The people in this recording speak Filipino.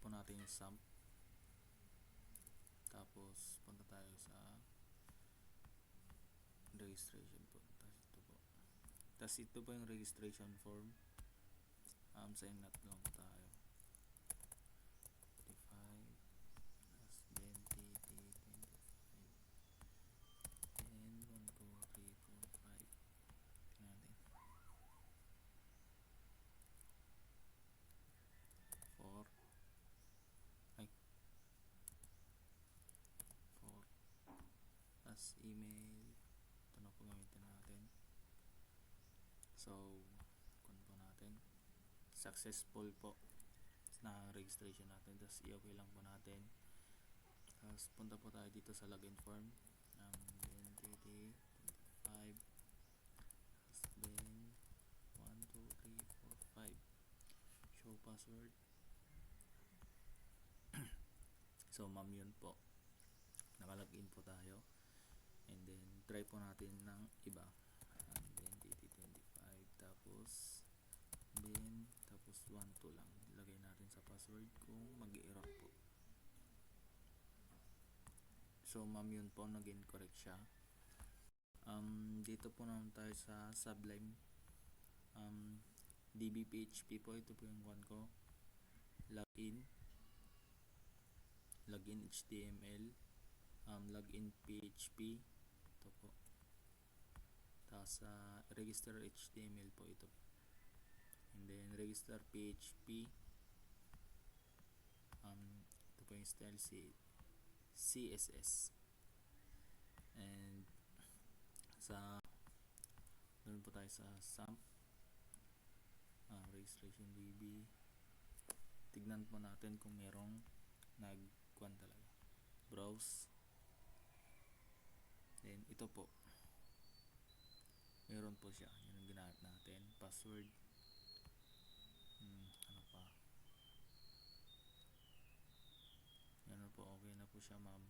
po natin yung sump. Tapos punta tayo sa registration po. Tapos ito po yung registration form. Sign up lang po tayo. 25 plus identity 25 and 1, 2, 3, 4, 5. Tingnan natin. 4 ay 4 plus email. Ito na po gamitin natin. So kung po natin successful po na registration natin. Tapos i-okay lang po natin. Tapos punta po tayo dito sa login form. Identity 25 then 1, 2, 3, 4, 5 show password. So ma'am yun po, nakalagin po tayo, and then try po natin ng iba. Identity 25 tapos then tapos 1, 2 lang ilagay natin sa password kung mag-i-error po. So ma'am yun po, naging correct siya. Dito po naman tayo sa Sublime. DBPHP po, ito po yung one ko. Login HTML, login PHP, ito po. Tapos register HTML po ito. And then register PHP, ito po yung style CSS. And doon po tayo sa sump, registration DB. Tignan po natin kung merong nagkuhan talaga. Browse. Then ito po, meron po siya. Yan ang ginamit natin. Password. Ano pa? Yan po, okay na po siya ma'am.